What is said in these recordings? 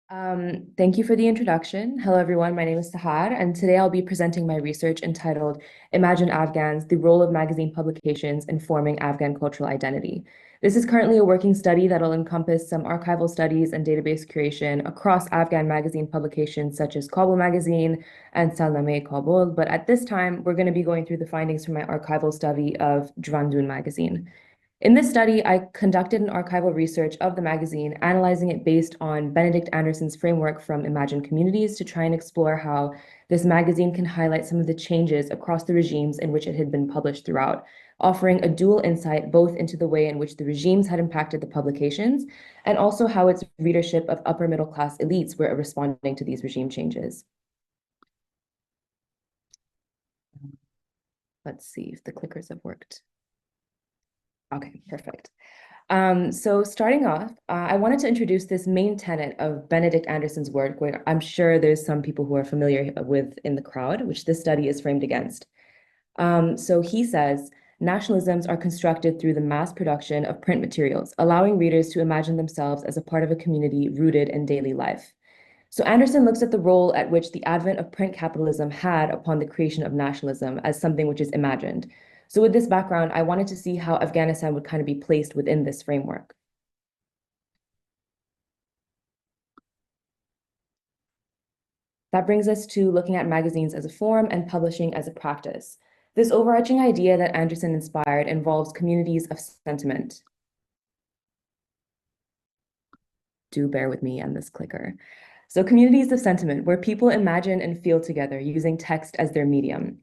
Thank you for the introduction. Hello, everyone. My name is Sahar, and today I'll be presenting my research entitled Imagine Afghans, the Role of Magazine Publications in Forming Afghan Cultural Identity. This is currently a working study that'll encompass some archival studies and database curation across Afghan magazine publications such as Kabul Magazine and Salname Kabul. But at this time, we're going to be going through the findings from my archival study of Zhvandun magazine. In this study, I conducted an archival research of the magazine, analyzing it based on Benedict Anderson's framework from Imagine Communities to try and explore how this magazine can highlight some of the changes across the regimes in which it had been published throughout, offering a dual insight both into the way in which the regimes had impacted the publications and also how its readership of upper middle class elites were responding to these regime changes. Let's see if the clickers have worked. Okay, perfect. So starting off, I wanted to introduce this main tenet of Benedict Anderson's work, where I'm sure there's some people who are familiar with in the crowd, which this study is framed against. So he says, nationalisms are constructed through the mass production of print materials, allowing readers to imagine themselves as a part of a community rooted in daily life. So Anderson looks at the role at which the advent of print capitalism had upon the creation of nationalism as something which is imagined. So with this background, I wanted to see how Afghanistan would kind of be placed within this framework. That brings us to looking at magazines as a form and publishing as a practice. This overarching idea that Anderson inspired involves communities of sentiment. Do bear with me and this clicker. So communities of sentiment, where people imagine and feel together using text as their medium.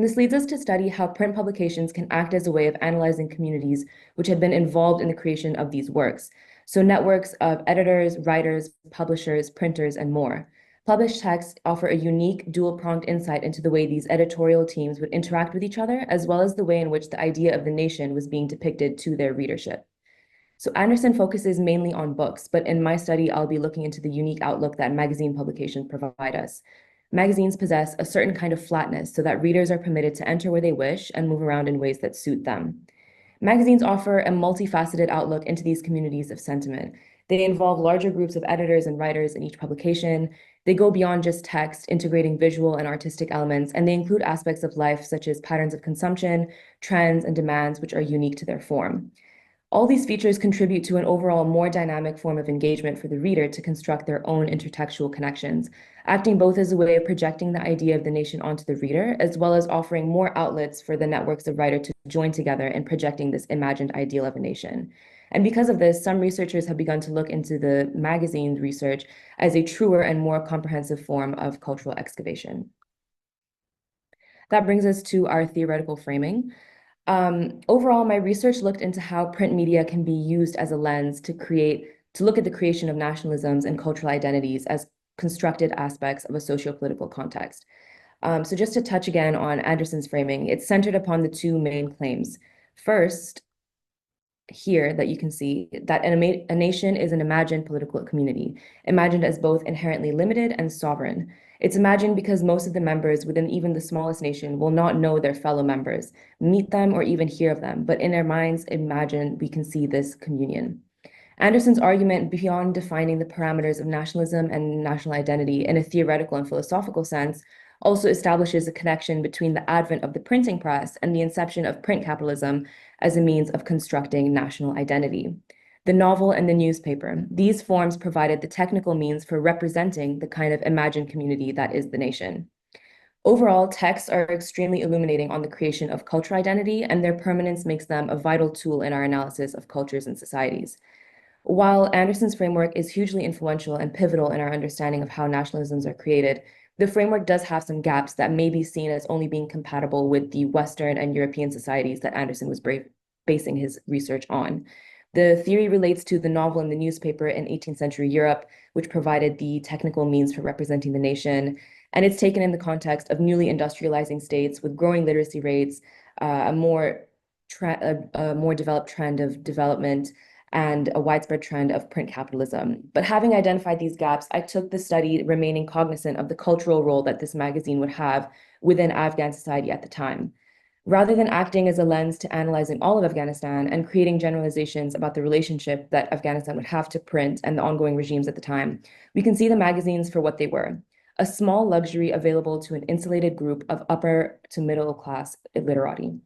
This leads us to study how print publications can act as a way of analyzing communities which had been involved in the creation of these works. So networks of editors, writers, publishers, printers, and more. Published texts offer a unique dual-pronged insight into the way these editorial teams would interact with each other, as well as the way in which the idea of the nation was being depicted to their readership. So Anderson focuses mainly on books, but in my study, I'll be looking into the unique outlook that magazine publications provide us. Magazines possess a certain kind of flatness so that readers are permitted to enter where they wish and move around in ways that suit them. Magazines offer a multifaceted outlook into these communities of sentiment. They involve larger groups of editors and writers in each publication. They go beyond just text, integrating visual and artistic elements, and they include aspects of life such as patterns of consumption, trends, and demands which are unique to their form. All these features contribute to an overall more dynamic form of engagement for the reader to construct their own intertextual connections, acting both as a way of projecting the idea of the nation onto the reader, as well as offering more outlets for the networks of writers to join together in projecting this imagined ideal of a nation. And because of this, some researchers have begun to look into the magazine research as a truer and more comprehensive form of cultural excavation. That brings us to our theoretical framing. Overall, my research looked into how print media can be used as a lens to look at the creation of nationalisms and cultural identities as constructed aspects of a socio-political context. So just to touch again on Anderson's framing, it's centered upon the two main claims. First, here that you can see that a nation is an imagined political community, imagined as both inherently limited and sovereign. It's imagined because most of the members within even the smallest nation will not know their fellow members, meet them, or even hear of them, but in their minds, imagine we can see this communion. Anderson's argument, beyond defining the parameters of nationalism and national identity in a theoretical and philosophical sense, also establishes a connection between the advent of the printing press and the inception of print capitalism as a means of constructing national identity. The novel and the newspaper, these forms provided the technical means for representing the kind of imagined community that is the nation. Overall, texts are extremely illuminating on the creation of cultural identity, and their permanence makes them a vital tool in our analysis of cultures and societies. While Anderson's framework is hugely influential and pivotal in our understanding of how nationalisms are created, the framework does have some gaps that may be seen as only being compatible with the Western and European societies that Anderson was basing his research on. The theory relates to the novel and the newspaper in 18th century Europe, which provided the technical means for representing the nation. And it's taken in the context of newly industrializing states with growing literacy rates, a more developed trend of development, and a widespread trend of print capitalism. But having identified these gaps, I took the study remaining cognizant of the cultural role that this magazine would have within Afghan society at the time. Rather than acting as a lens to analyzing all of Afghanistan and creating generalizations about the relationship that Afghanistan would have to print and the ongoing regimes at the time, we can see the magazines for what they were, a small luxury available to an insulated group of upper to middle class literati.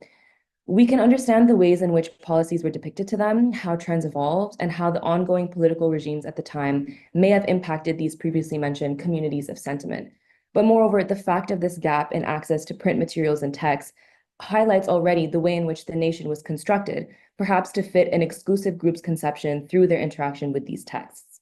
We can understand the ways in which policies were depicted to them, how trends evolved, and how the ongoing political regimes at the time may have impacted these previously mentioned communities of sentiment. But moreover, the fact of this gap in access to print materials and texts highlights already the way in which the nation was constructed, perhaps to fit an exclusive group's conception through their interaction with these texts.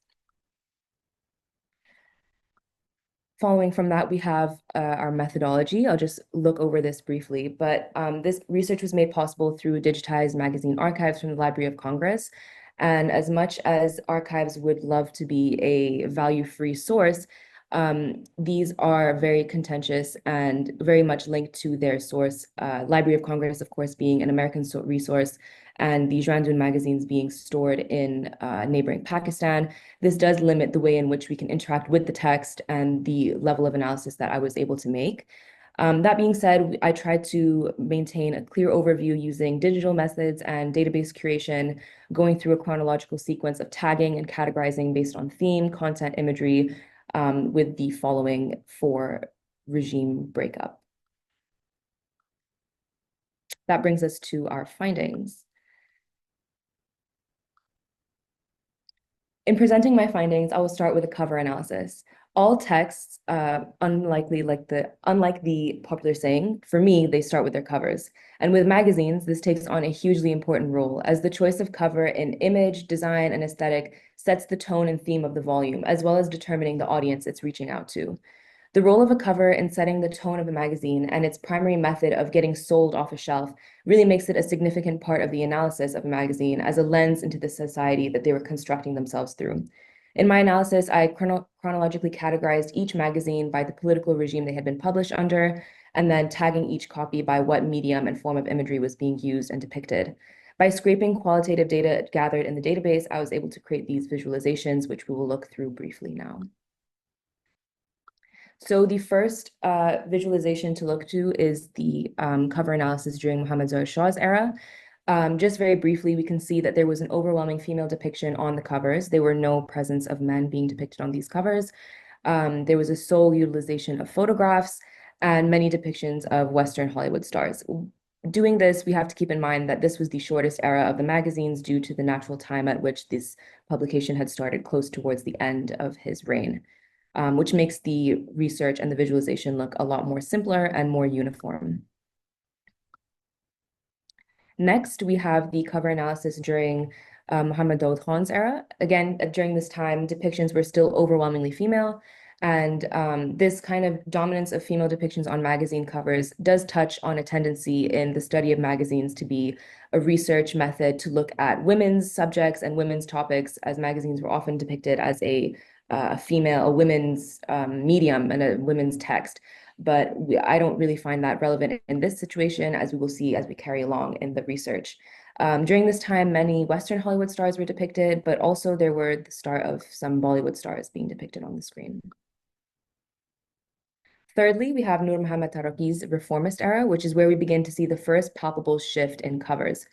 Following from that, we have our methodology. I'll just look over this briefly, but this research was made possible through digitized magazine archives from the Library of Congress. And as much as archives would love to be a value-free source, these are very contentious and very much linked to their source. Library of Congress, of course, being an American resource, and the Zhvandun magazines being stored in neighboring Pakistan. This does limit the way in which we can interact with the text and the level of analysis that I was able to make. That being said, I tried to maintain a clear overview using digital methods and database curation, going through a chronological sequence of tagging and categorizing based on theme, content, imagery, with the following for regime breakup. That brings us to our findings. In presenting my findings, I will start with a cover analysis. All texts, unlike the popular saying, for me, they start with their covers. And with magazines, this takes on a hugely important role, as the choice of cover in image, design, and aesthetic sets the tone and theme of the volume, as well as determining the audience it's reaching out to. The role of a cover in setting the tone of a magazine and its primary method of getting sold off a shelf really makes it a significant part of the analysis of a magazine as a lens into the society that they were constructing themselves through. In my analysis, I chronologically categorized each magazine by the political regime they had been published under, and then tagging each copy by what medium and form of imagery was being used and depicted. By scraping qualitative data gathered in the database, I was able to create these visualizations, which we will look through briefly now. So the first visualization to look to is the cover analysis during Muhammad Zahir Shah's era. Just very briefly, we can see that there was an overwhelming female depiction on the covers. There were no presence of men being depicted on these covers. There was a sole utilization of photographs and many depictions of Western Hollywood stars. Doing this, we have to keep in mind that this was the shortest era of the magazines due to the natural time at which this publication had started close towards the end of his reign. Which makes the research and the visualization look a lot more simpler and more uniform. Next, we have the cover analysis during Muhammad Daud Khan's era. Again, during this time, depictions were still overwhelmingly female, and this kind of dominance of female depictions on magazine covers does touch on a tendency in the study of magazines to be a research method to look at women's subjects and women's topics, as magazines were often depicted as a women's medium and a women's text. But I don't really find that relevant in this situation, as we will see as we carry along in the research. During this time, many Western Hollywood stars were depicted, but also there were the start of some Bollywood stars being depicted on the screen. Thirdly, we have Nur Muhammad Taraki's reformist era, which is where we begin to see the first palpable shift in covers.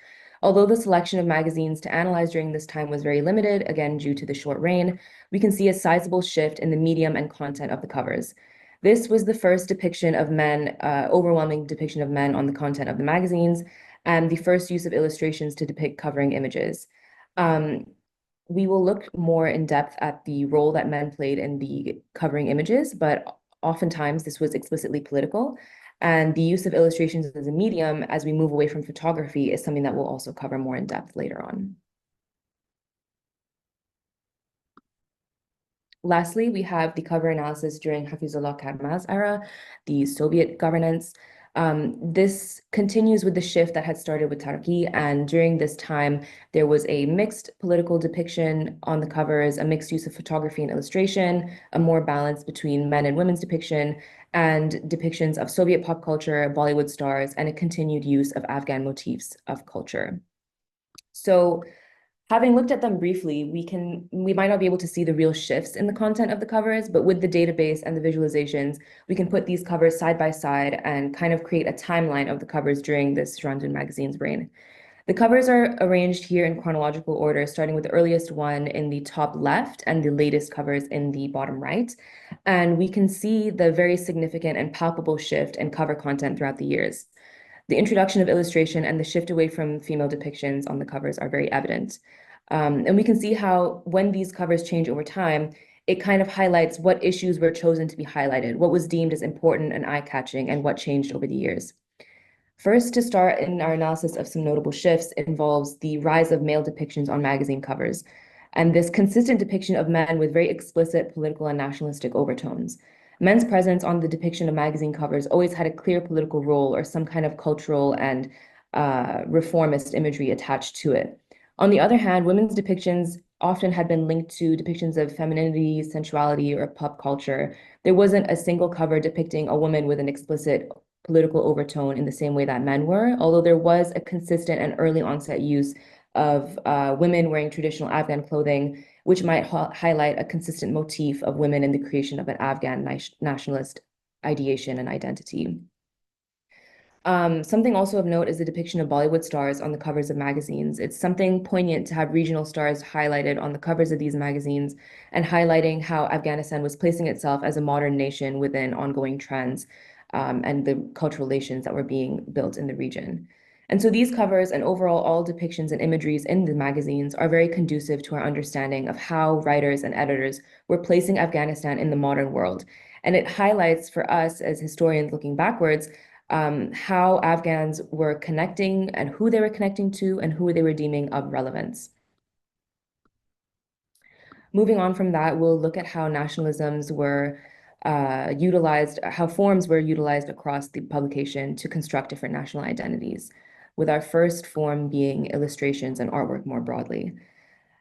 Although the selection of magazines to analyze during this time was very limited, again, due to the short reign, we can see a sizable shift in the medium and content of the covers. This was the first depiction of men, overwhelming depiction of men on the content of the magazines, and the first use of illustrations to depict covering images. We will look more in depth at the role that men played in the covering images, but oftentimes this was explicitly political. And the use of illustrations as a medium as we move away from photography is something that we'll also cover more in depth later on. Lastly, we have the cover analysis during Hafizullah Karmaz's era, the Soviet governance. This continues with the shift that had started with Tarki, and during this time, there was a mixed political depiction on the covers, a mixed use of photography and illustration, a more balance between men and women's depiction, and depictions of Soviet pop culture, Bollywood stars, and a continued use of Afghan motifs of culture. So Having looked at them briefly, we might not be able to see the real shifts in the content of the covers, but with the database and the visualizations, we can put these covers side by side and kind of create a timeline of the covers during this Zhvandun magazine's reign. The covers are arranged here in chronological order, starting with the earliest one in the top left and the latest covers in the bottom right. And we can see the very significant and palpable shift in cover content throughout the years. The introduction of illustration and the shift away from female depictions on the covers are very evident. And we can see how when these covers change over time, it kind of highlights what issues were chosen to be highlighted, what was deemed as important and eye-catching, and what changed over the years. First, to start in our analysis of some notable shifts involves the rise of male depictions on magazine covers, and this consistent depiction of men with very explicit political and nationalistic overtones. Men's presence on the depiction of magazine covers always had a clear political role or some kind of cultural and reformist imagery attached to it. On the other hand, women's depictions often had been linked to depictions of femininity, sensuality, or pop culture. There wasn't a single cover depicting a woman with an explicit political overtone in the same way that men were, although there was a consistent and early onset use of women wearing traditional Afghan clothing, which might highlight a consistent motif of women in the creation of an Afghan nationalist ideation and identity. Something also of note is the depiction of Bollywood stars on the covers of magazines. It's something poignant to have regional stars highlighted on the covers of these magazines and highlighting how Afghanistan was placing itself as a modern nation within ongoing trends and the cultural relations that were being built in the region. And so these covers and overall all depictions and imageries in the magazines are very conducive to our understanding of how writers and editors were placing Afghanistan in the modern world. And it highlights for us as historians looking backwards how Afghans were connecting and who they were connecting to and who they were deeming of relevance. Moving on from that, we'll look at how nationalisms were utilized, how forms were utilized across the publication to construct different national identities, with our first form being illustrations and artwork more broadly.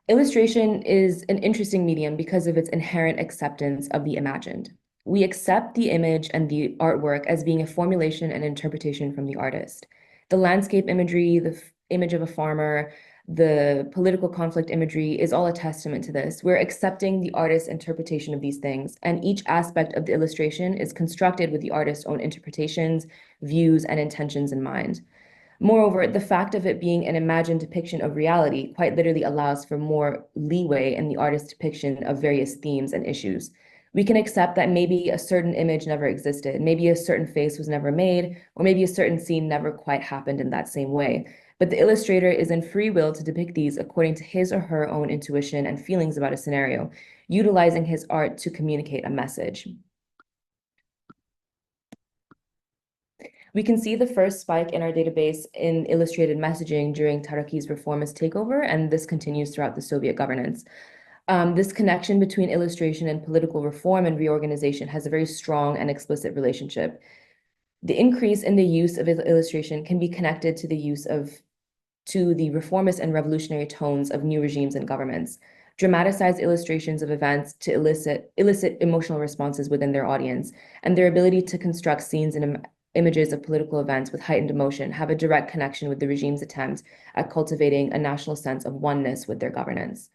Illustration is an interesting medium because of its inherent acceptance of the imagined. We accept the image and the artwork as being a formulation and interpretation from the artist. The landscape imagery, the image of a farmer, the political conflict imagery is all a testament to this. We're accepting the artist's interpretation of these things, and each aspect of the illustration is constructed with the artist's own interpretations, views, and intentions in mind. Moreover, the fact of it being an imagined depiction of reality quite literally allows for more leeway in the artist's depiction of various themes and issues. We can accept that maybe a certain image never existed, maybe a certain face was never made, or maybe a certain scene never quite happened in that same way. But the illustrator is in free will to depict these according to his or her own intuition and feelings about a scenario, utilizing his art to communicate a message. We can see the first spike in our database in illustrated messaging during Taraki's reformist takeover, and this continues throughout the Soviet governance. This connection between illustration and political reform and reorganization has a very strong and explicit relationship. The increase in the use of illustration can be connected to the reformist and revolutionary tones of new regimes and governments. Dramatized illustrations of events to elicit emotional responses within their audience, and their ability to construct scenes and images of political events with heightened emotion have a direct connection with the regime's attempt at cultivating a national sense of oneness with their governance.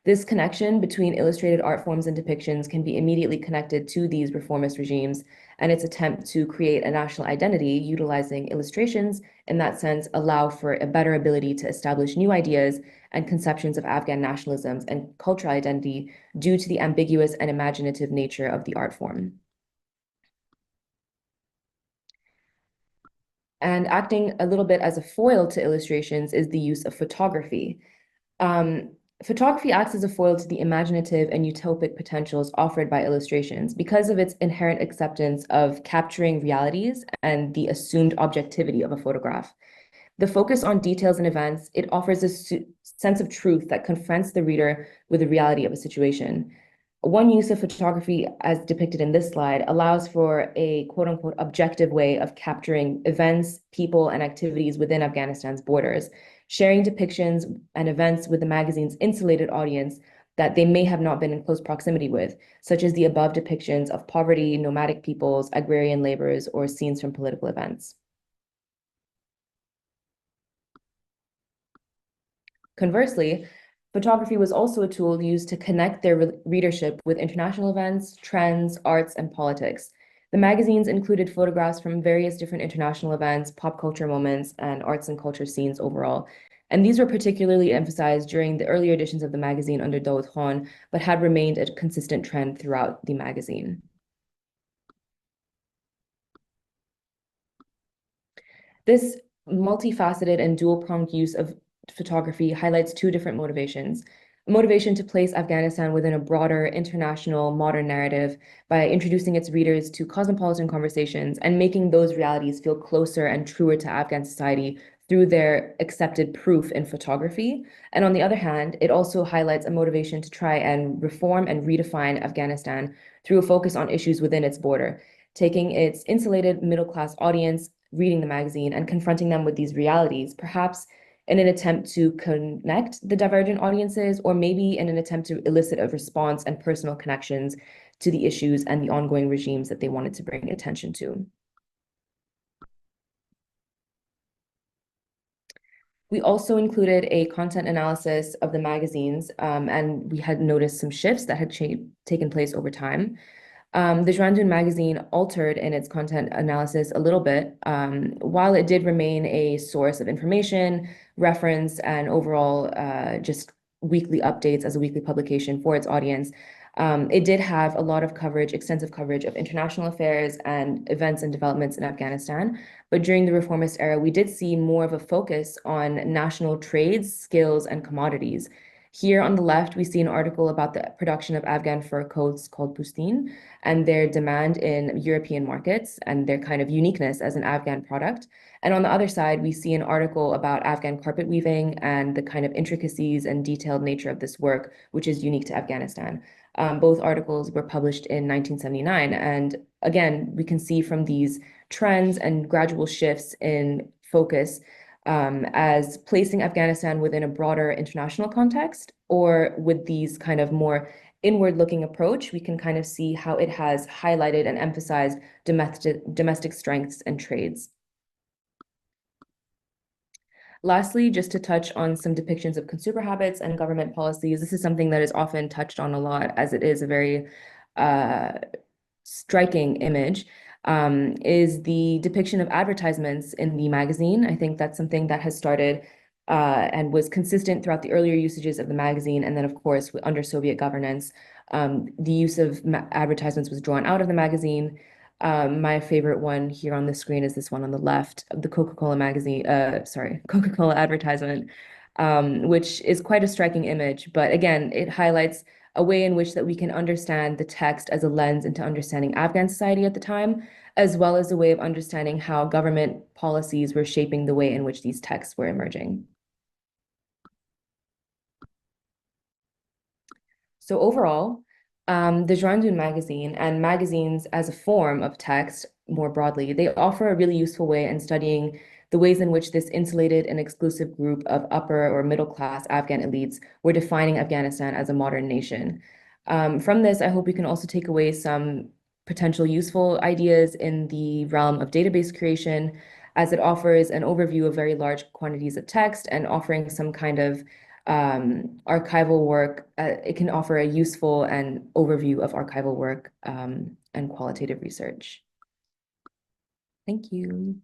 This connection between illustrated art forms and depictions can be immediately connected to these reformist regimes and its attempt to create a national identity utilizing illustrations, in that sense, allow for a better ability to establish new ideas and conceptions of Afghan nationalisms and cultural identity due to the ambiguous and imaginative nature of the art form. And acting a little bit as a foil to illustrations is the use of photography. Photography acts as a foil to the imaginative and utopic potentials offered by illustrations because of its inherent acceptance of capturing realities and the assumed objectivity of a photograph. The focus on details and events, it offers a sense of truth that confronts the reader with the reality of a situation. One use of photography, as depicted in this slide, allows for a quote unquote objective way of capturing events, people, and activities within Afghanistan's borders, sharing depictions and events with the magazine's insulated audience that they may have not been in close proximity with, such as the above depictions of poverty, nomadic peoples, agrarian laborers, or scenes from political events. Conversely, Photography was also a tool used to connect their readership with international events, trends, arts, and politics. The magazines included photographs from various different international events, pop culture moments, and arts and culture scenes overall. And these were particularly emphasized during the earlier editions of the magazine under Daoud Khan, but had remained a consistent trend throughout the magazine. This multifaceted and dual-pronged use of photography highlights two different motivations. A motivation to place Afghanistan within a broader international modern narrative by introducing its readers to cosmopolitan conversations and making those realities feel closer and truer to Afghan society through their accepted proof in photography. And on the other hand, it also highlights a motivation to try and reform and redefine Afghanistan through a focus on issues within its border, taking its insulated middle-class audience reading the magazine and confronting them with these realities, perhaps in an attempt to connect the divergent audiences, or maybe in an attempt to elicit a response and personal connections to the issues and the ongoing regimes that they wanted to bring attention to. We also included a content analysis of the magazines, and we had noticed some shifts that had taken place over time. The Zhvandun magazine altered in its content analysis a little bit, while it did remain a source of information, reference, and overall just weekly updates as a weekly publication for its audience. It did have a lot of coverage, extensive coverage of international affairs and events and developments in Afghanistan. But during the reformist era, we did see more of a focus on national trades, skills, and commodities. Here on the left, we see an article about the production of Afghan fur coats called Pustin and their demand in European markets and their kind of uniqueness as an Afghan product. And on the other side, we see an article about Afghan carpet weaving and the kind of intricacies and detailed nature of this work, which is unique to Afghanistan. Both articles were published in 1979. And again, we can see from these trends and gradual shifts in focus as placing Afghanistan within a broader international context, or with these kind of more inward-looking approach, we can kind of see how it has highlighted and emphasized domestic strengths and trades. Lastly, just to touch on some depictions of consumer habits and government policies, this is something that is often touched on a lot as it is a very uh, striking image, is the depiction of advertisements in the magazine. I think that's something that has started and was consistent throughout the earlier usages of the magazine. And then, of course, under Soviet governance, the use of advertisements was drawn out of the magazine. My favorite one here on the screen is this one on the left of the Coca-Cola magazine, Coca-Cola advertisement, which is quite a striking image. But again, it highlights a way in which that we can understand the text as a lens into understanding Afghan society at the time, as well as a way of understanding how government policies were shaping the way in which these texts were emerging. So overall, the Zhvandun magazine and magazines as a form of text more broadly, they offer a really useful way in studying the ways in which this insulated and exclusive group of upper or middle class Afghan elites were defining Afghanistan as a modern nation. From this, I hope we can also take away some potential useful ideas in the realm of database creation, as it offers an overview of very large quantities of text and offering some kind of archival work. It can offer a useful and overview of archival work and qualitative research. Thank you.